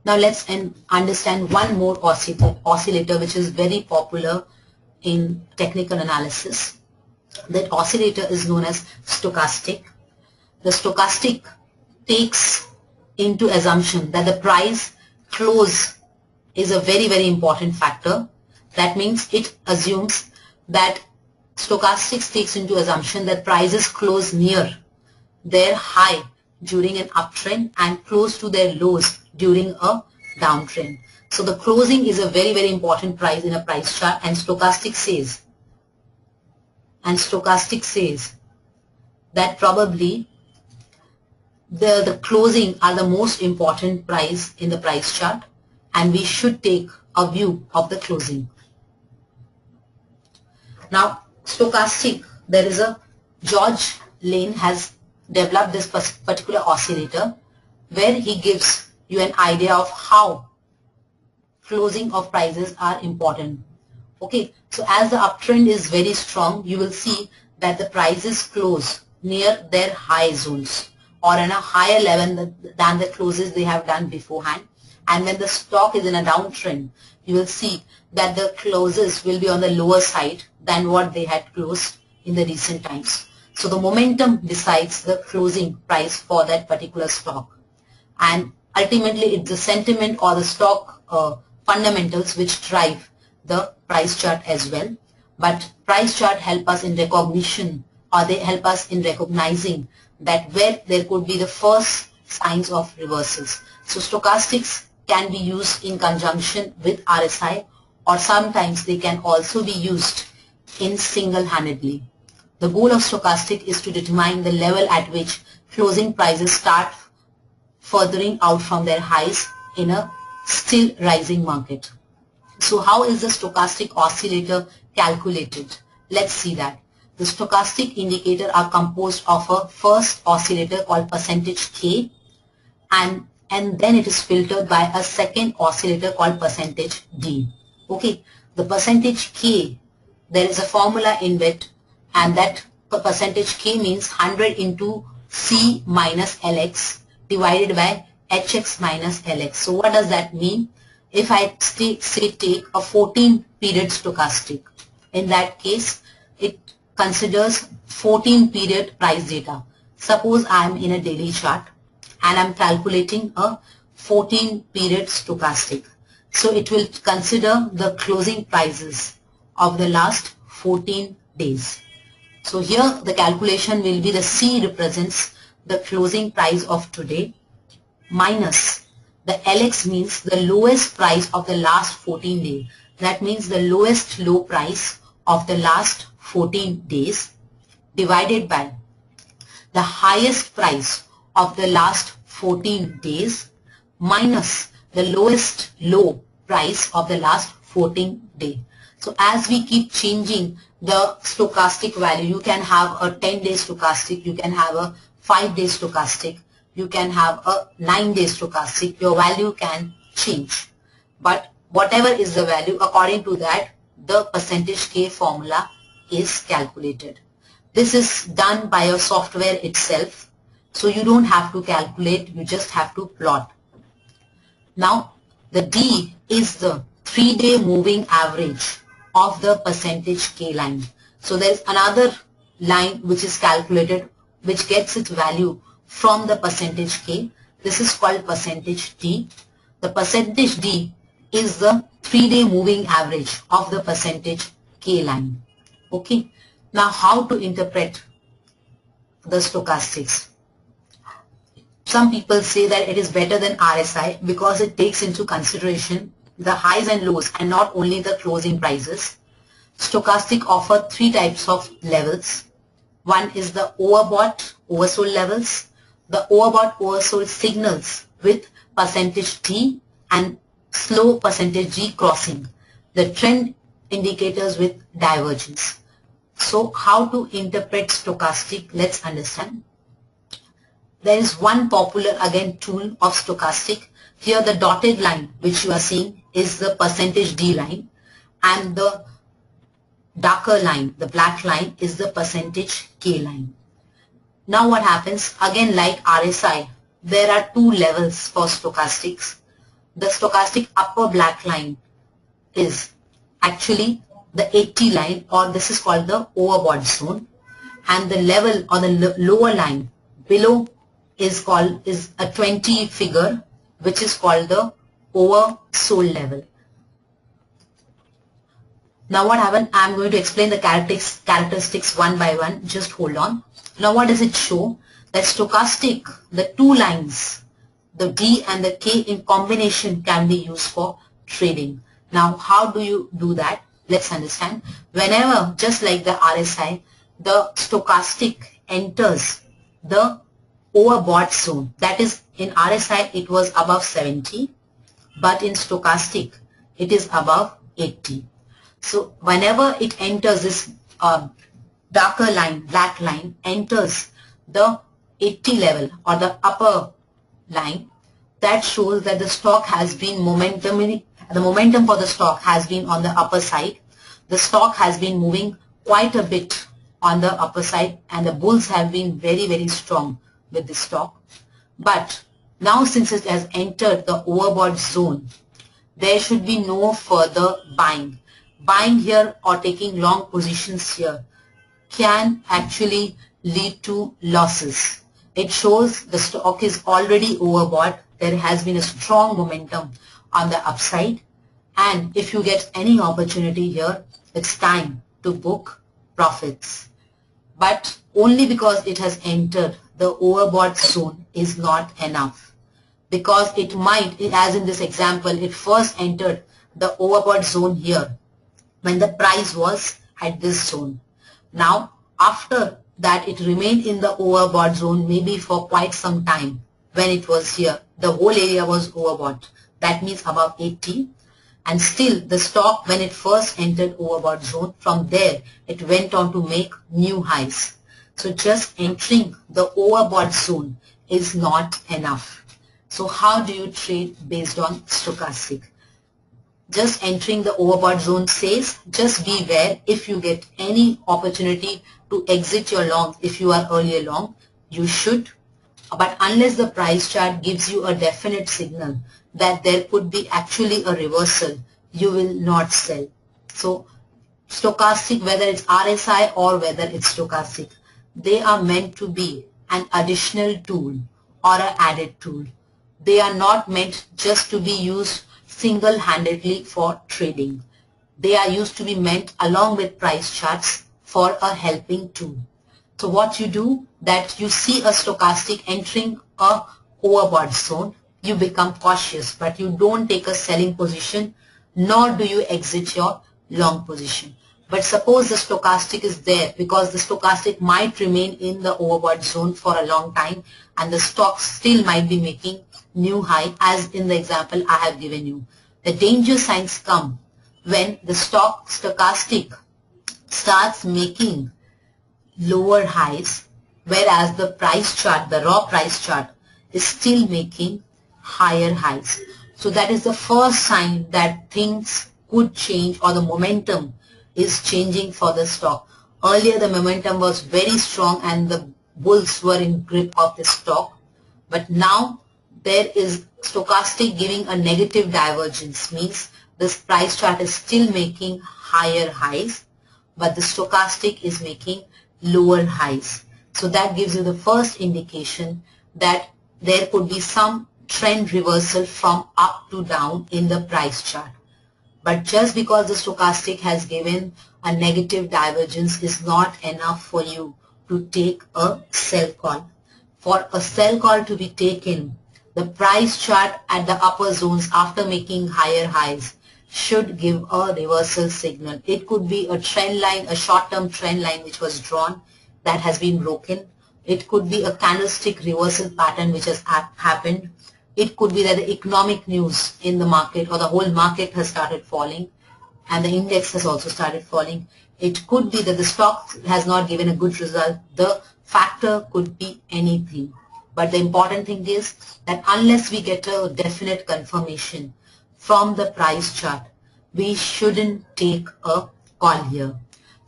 Now let's understand one more oscillator which is very popular in technical analysis. That oscillator is known as stochastic. The stochastic takes into assumption that the price close is a very important factor. That means it assumes that stochastics takes into assumption that prices close near their high during an uptrend and close to their lows during a downtrend. So the closing is a very important price in a price chart, and stochastic says that probably the closing are the most important price in the price chart, and we should take a view of the closing. Now stochastic, there is a George Lane has developed this particular oscillator where he gives you an idea of how closing of prices are important. Okay, so as the uptrend is very strong, you will see that the prices close near their high zones or in a higher level than the closes they have done beforehand. And when the stock is in a downtrend, you will see that the closes will be on the lower side than what they had closed in the recent times. So the momentum decides the closing price for that particular stock. And ultimately it's the sentiment or the stock fundamentals which drive the price chart as well. But price chart help us in recognition, or they help us in recognizing that where there could be the first signs of reversals. So stochastics can be used in conjunction with RSI, or sometimes they can also be used in single-handedly. The goal of stochastic is to determine the level at which closing prices start furthering out from their highs in a still rising market. So how is the stochastic oscillator calculated? Let's see that. The stochastic indicator are composed of a first oscillator called percentage K, and then it is filtered by a second oscillator called percentage D. Okay, the percentage K, there is a formula in it, and that percentage K means 100 into C minus LX divided by HX minus LX. So what does that mean? If I say take a 14 period stochastic, in that case it considers 14 period price data. Suppose I am in a daily chart and I am calculating a 14 period stochastic. So it will consider the closing prices of the last 14 days. So here the calculation will be the C represents the closing price of today minus the LX means the lowest price of the last 14 days. That means the lowest low price of the last 14 days divided by the highest price of the last 14 days minus the lowest low price of the last 14 days. So as we keep changing the stochastic value, you can have a 10-day stochastic, you can have a 5-day stochastic, you can have a 9-day stochastic, your value can change. But whatever is the value, according to that, the percentage K formula is calculated. This is done by a software itself, so you don't have to calculate, you just have to plot. Now the D is the 3-day moving average of the percentage K line. So there is another line which is calculated which gets its value from the percentage K. This is called percentage D. The percentage D is the 3-day moving average of the percentage K line. Okay. Now how to interpret the stochastics? Some people say that it is better than RSI because it takes into consideration the highs and lows and not only the closing prices. Stochastic offer 3 types of levels. One is the overbought, oversold levels. The overbought, oversold signals with percentage D and slow percentage G crossing. The trend indicators with divergence. So how to interpret stochastic? Let's understand. There is one popular again tool of stochastic. Here the dotted line which you are seeing is the percentage D line, and the darker line, the black line, is the percentage K line. Now what happens? Again, like RSI, there are 2 levels for stochastics. the stochastic upper black line is actually the 80 line, or this is called the overbought zone, and the level or the lower line below is a 20 figure, which is called the oversold level. Now what happened? I'm going to explain the characteristics one by one. Just hold on. Now what does it show? That stochastic, the two lines, the D and the K in combination, can be used for trading. Now how do you do that? Let's understand. Whenever, just like the RSI, the stochastic enters the overbought zone, that is, in RSI it was above 70, but in stochastic it is above 80. So whenever it enters this darker line, black line, enters the 80 level or the upper line, that shows that the stock has been the momentum for the stock has been on the upper side. The stock has been moving quite a bit on the upper side, and the bulls have been very, very strong with the stock. But now, since it has entered the overbought zone, there should be no further buying. Buying here or taking long positions here can actually lead to losses. It shows the stock is already overbought. There has been a strong momentum on the upside, and if you get any opportunity here, it's time to book profits. But only because it has entered the overbought zone is not enough, because it might, as in this example, it first entered the overbought zone here when the price was at this zone. Now after that, it remained in the overbought zone maybe for quite some time. When it was here, the whole area was overbought, that means above 80, and still the stock, when it first entered overbought zone, from there it went on to make new highs. So just entering the overbought zone is not enough. So how do you trade based on stochastic? Just entering the overbought zone says, just beware, if you get any opportunity to exit your long, if you are earlier long, you should. But unless the price chart gives you a definite signal that there could be actually a reversal, you will not sell. So stochastic, whether it's RSI or whether it's stochastic, they are meant to be an additional tool or an added tool. They are not meant just to be used single-handedly for trading. They are used to be meant along with price charts for a helping tool. So what you do, that you see a stochastic entering a overbought zone, you become cautious, but you don't take a selling position, nor do you exit your long position. But suppose the stochastic is there, because the stochastic might remain in the overbought zone for a long time, and the stock still might be making new high, as in the example I have given you. The danger signs come when the stochastic starts making lower highs, whereas the price chart, the raw price chart, is still making higher highs. So that is the first sign that things could change, or the momentum is changing for the stock. Earlier the momentum was very strong and the bulls were in grip of the stock, but now there is stochastic giving a negative divergence, means this price chart is still making higher highs, but the stochastic is making lower highs. So that gives you the first indication that there could be some trend reversal from up to down in the price chart. But just because the stochastic has given a negative divergence is not enough for you to take a sell call. For a sell call to be taken, the price chart at the upper zones after making higher highs should give a reversal signal. It could be a trend line, a short-term trend line which was drawn that has been broken. It could be a candlestick reversal pattern which has happened. It could be that the economic news in the market or the whole market has started falling and the index has also started falling. It could be that the stock has not given a good result. The factor could be anything. But the important thing is that unless we get a definite confirmation from the price chart, we shouldn't take a call here.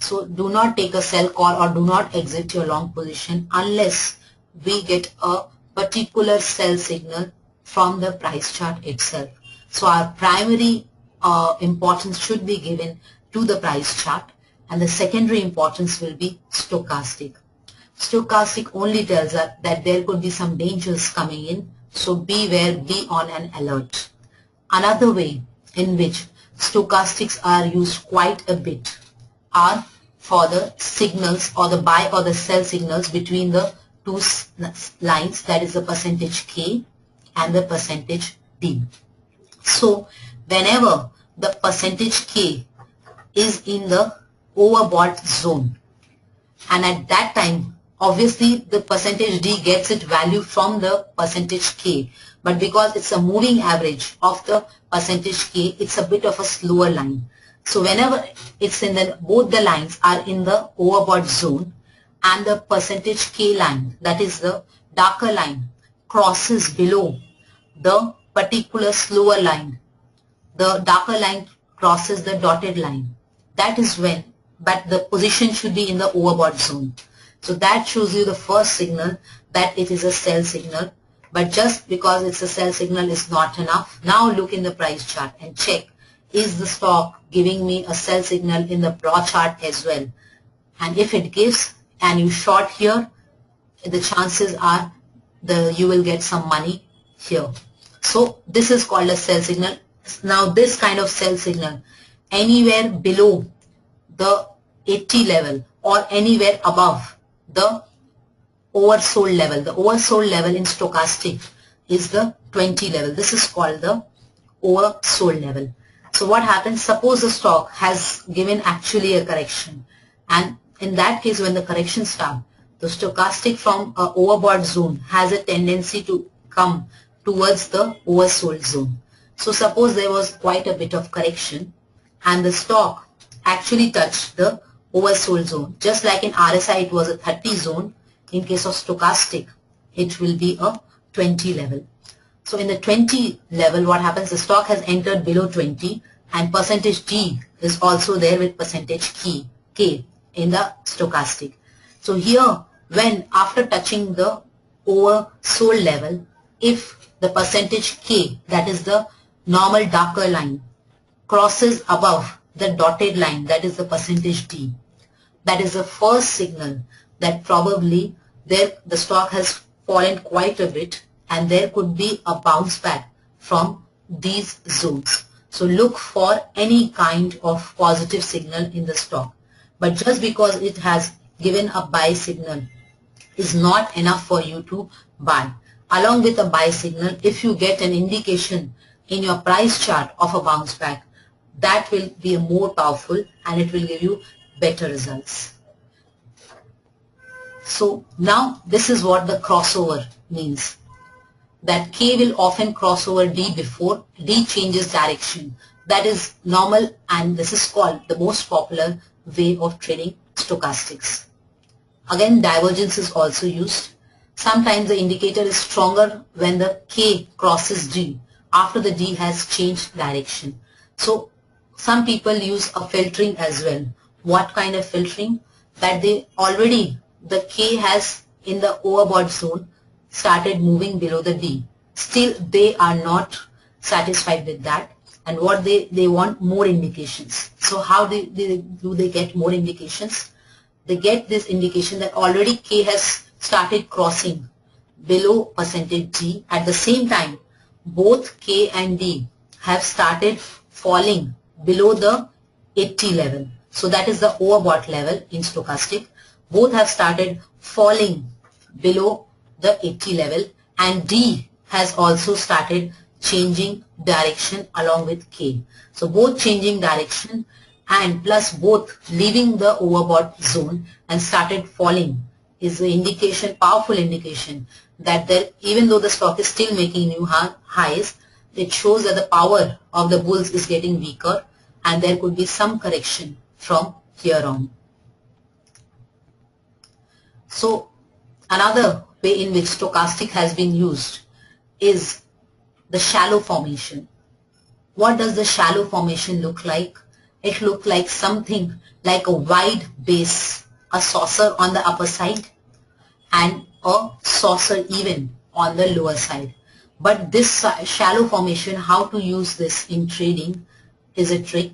So do not take a sell call or do not exit your long position unless we get a particular sell signal from the price chart itself. So our primary importance should be given to the price chart, and the secondary importance will be stochastic. Stochastic only tells us that there could be some dangers coming in, so beware, be on an alert. Another way in which stochastics are used quite a bit are for the signals or the buy or the sell signals between the two lines, that is the percentage K and the percentage D. So whenever the percentage K is in the overbought zone, and at that time obviously the percentage D gets its value from the percentage K, but because it's a moving average of the percentage K, it's a bit of a slower line. So whenever it's in the, both the lines are in the overbought zone and the percentage K line, that is the darker line, crosses below the particular slower line, the darker line crosses the dotted line, that is when, but the position should be in the overbought zone. So that shows you the first signal that it is a sell signal. But just because it's a sell signal is not enough. Now look in the price chart and check, is the stock giving me a sell signal in the broad chart as well? And if it gives and you short here, the chances are you will get some money here. So this is called a sell signal. Now this kind of sell signal, anywhere below the 80 level or anywhere above the oversold level. The oversold level in stochastic is the 20 level. This is called the oversold level. So what happens, suppose the stock has given actually a correction, and in that case when the correction starts, the stochastic from a overbought zone has a tendency to come towards the oversold zone. So suppose there was quite a bit of correction and the stock actually touched the oversold zone. Just like in RSI it was a 30 zone, in case of stochastic it will be a 20 level. So in the 20 level what happens, the stock has entered below 20 and percentage D is also there with percentage K in the stochastic. So here when after touching the oversold level, if the percentage K, that is the normal darker line, crosses above the dotted line, that is the percentage D, that is the first signal that probably the stock has fallen quite a bit and there could be a bounce back from these zones. So look for any kind of positive signal in the stock. But just because it has given a buy signal is not enough for you to buy. Along with a buy signal, if you get an indication in your price chart of a bounce back, that will be more powerful and it will give you better results. So now this is what the crossover means, that K will often cross over D before D changes direction. That is normal, and this is called the most popular way of trading stochastics. Again, divergence is also used. Sometimes the indicator is stronger when the K crosses D after the D has changed direction. So some people use a filtering as well. What kind of filtering? That they already, the K has in the overbought zone started moving below the D. Still they are not satisfied with that, and what they want more indications. So how do they get more indications? They get this indication that already K has started crossing below percentage D. At the same time, both K and D have started falling below the 80 level. So that is the overbought level in stochastic. Both have started falling below the 80 level, and D has also started changing direction along with K. So both changing direction and plus both leaving the overbought zone and started falling is the indication, powerful indication, that there, even though the stock is still making new highs, it shows that the power of the bulls is getting weaker and there could be some correction from here on. So another way in which stochastic has been used is the shallow formation. What does the shallow formation look like? It looks like something like a wide base, a saucer on the upper side and a saucer even on the lower side. But this shallow formation, how to use this in trading is a trick.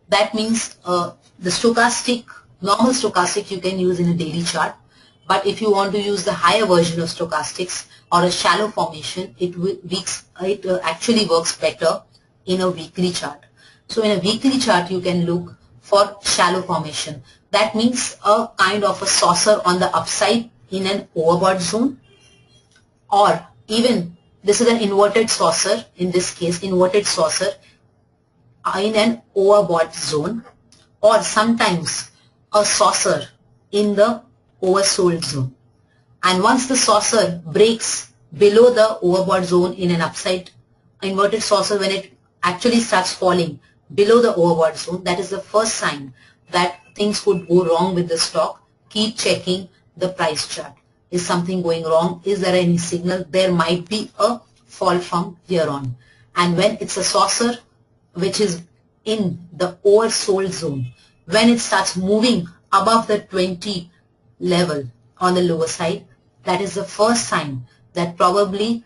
That means the stochastic, normal stochastic you can use in a daily chart, but if you want to use the higher version of stochastics or a shallow formation, it actually works better in a weekly chart. So in a weekly chart you can look for shallow formation. That means a kind of a saucer on the upside in an overbought zone, or even this is an inverted saucer, in this case inverted saucer in an overbought zone, or sometimes a saucer in the oversold zone. And once the saucer breaks below the overbought zone in an upside inverted saucer, when it actually starts falling below the overbought zone, that is the first sign that things could go wrong with the stock. Keep checking the price chart. Is something going wrong? Is there any signal? There might be a fall from here on. And when it's a saucer which is in the oversold zone, when it starts moving above the 20 level on the lower side, that is the first sign that probably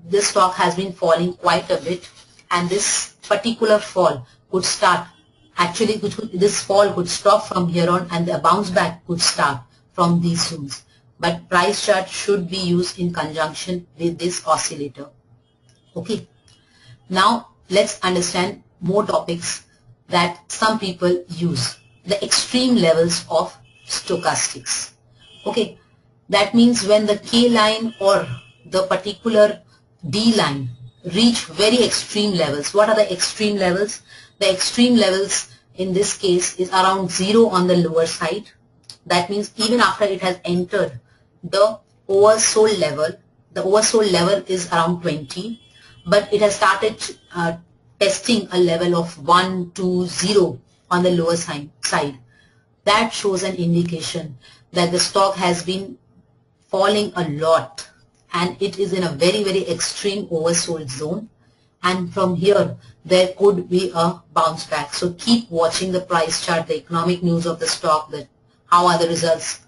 this stock has been falling quite a bit, and this particular fall could start, actually this fall could stop from here on, and the bounce back could start from these zones. But price chart should be used in conjunction with this oscillator. Okay. Now let's understand more topics that some people use. The extreme levels of stochastics. Okay. That means when the K line or the particular D line reach very extreme levels. What are the extreme levels? The extreme levels in this case is around 0 on the lower side. That means even after it has entered the oversold level, the oversold level is around 20, but it has started testing a level of 1, 2, 0 on the lower side. That shows an indication that the stock has been falling a lot and it is in a very, very extreme oversold zone, and from here there could be a bounce back. So keep watching the price chart, the economic news of the stock, how are the results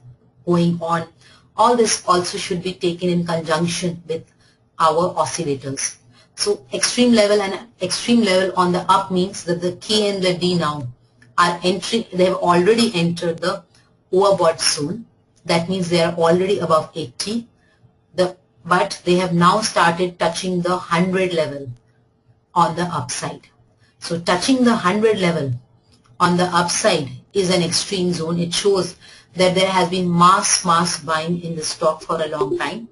going on. All this also should be taken in conjunction with our oscillators. So extreme level and extreme level on the up means that the K and the D now are entering, they have already entered the overbought zone. That means they are already above 80. But they have now started touching the 100 level on the upside. So touching the 100 level on the upside is an extreme zone. It shows that there has been mass buying in the stock for a long time,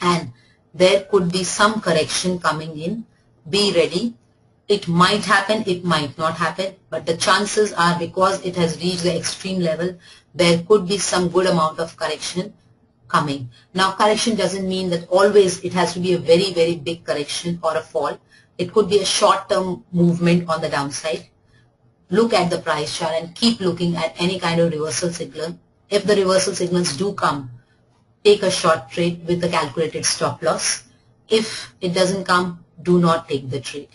and there could be some correction coming in. Be ready. It might happen, it might not happen, but the chances are, because it has reached the extreme level, there could be some good amount of correction coming. Now correction doesn't mean that always it has to be a very, very big correction or a fall. It could be a short-term movement on the downside. Look at the price chart and keep looking at any kind of reversal signal. If the reversal signals do come, take a short trade with the calculated stop loss. If it doesn't come, do not take the trade.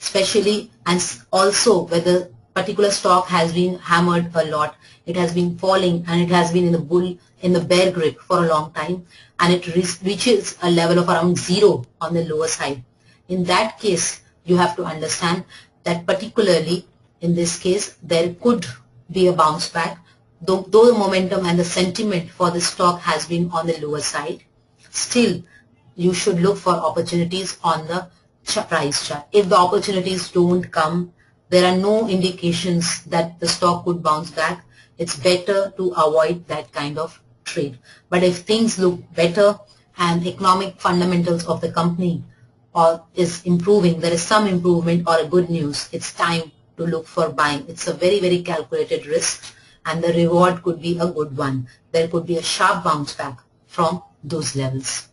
Especially, and also whether particular stock has been hammered a lot, it has been falling and it has been in the bear grip for a long time, and it reaches a level of around 0 on the lower side. In that case, you have to understand that particularly in this case, there could be a bounce back. Though the momentum and the sentiment for the stock has been on the lower side, still you should look for opportunities on the price chart. If the opportunities don't come, there are no indications that the stock could bounce back, it's better to avoid that kind of trade. But if things look better and economic fundamentals of the company is improving, there is some improvement or a good news, it's time to look for buying. It's a very, very calculated risk, and the reward could be a good one. There could be a sharp bounce back from those levels.